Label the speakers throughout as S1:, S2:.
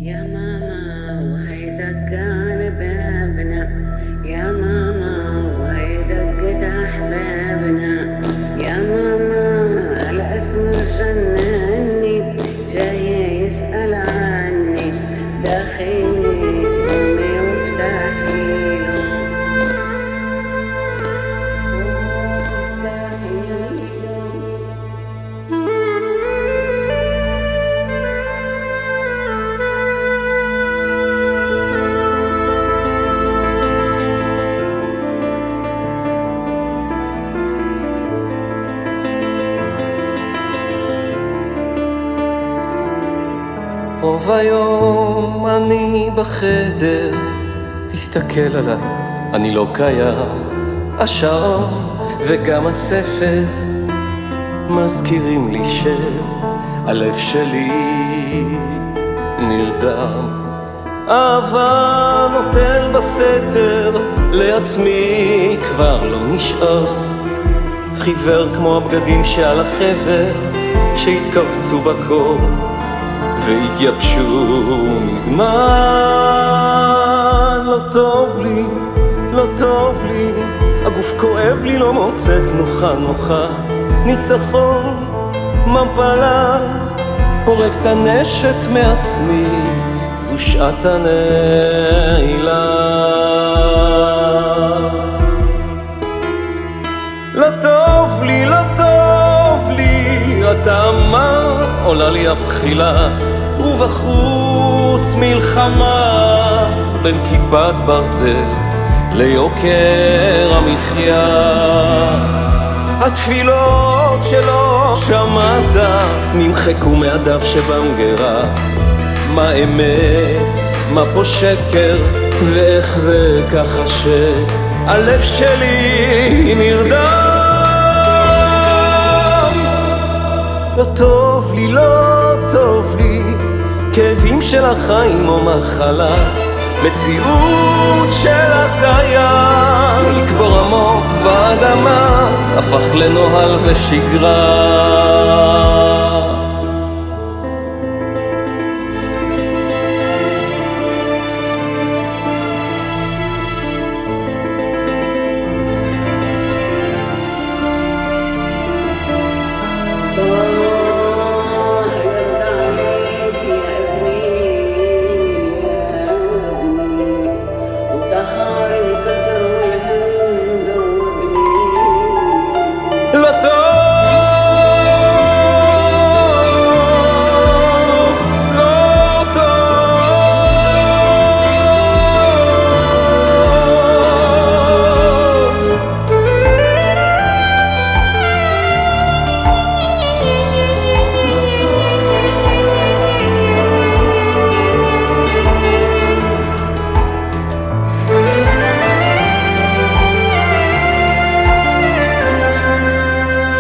S1: يا ماما وهي دقان بابنا، يا ماما وهي دقت أحبابنا، يا ماما الاسم جنني جاي يسأل عني، دخيلي أمي وافتحي له وافتحي له.
S2: רוב היום אני בחדר, תסתכל עליי, אני לא קיים. השעון וגם הספר מזכירים לי שהלב שלי נרדם. אהבה נותן בסתר, לעצמי כבר לא נשאר. חיוור כמו הבגדים שעל החבר, שהתכווצו בקור והתייבשו מזמן. לא טוב לי, לא טוב לי, הגוף כואב לי, לא מוצא תנוחה נוחה. ניצחון, מפלה, פורק את הנשק מעצמי, זו שעת הנעילה. לא טוב לי, לא טוב לי, אתה אמרת עולה לי הבחילה, ובחוץ מלחמה בין כיפת ברזל ליוקר המחיה. התפילות שלא שמעת נמחקו מהדף שבמגירה. מה אמת, מה פה שקר, ואיך זה ככה שהלב שלי נרדם. לא טוב לי, לא טוב לי, כאבים של החיים או מחלה, מציאות של הזיה, לקבור עמוק באדמה, הפך לנוהל ושגרה.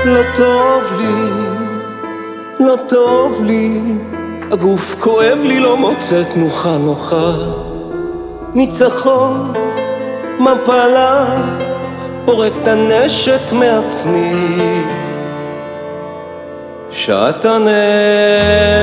S2: לא טוב לי, לא טוב לי, הגוף כואב לי, לא מוצא תנוחה נוחה. ניצחון, מפלה, פורק את הנשק מעצמי, שעת הנעילה.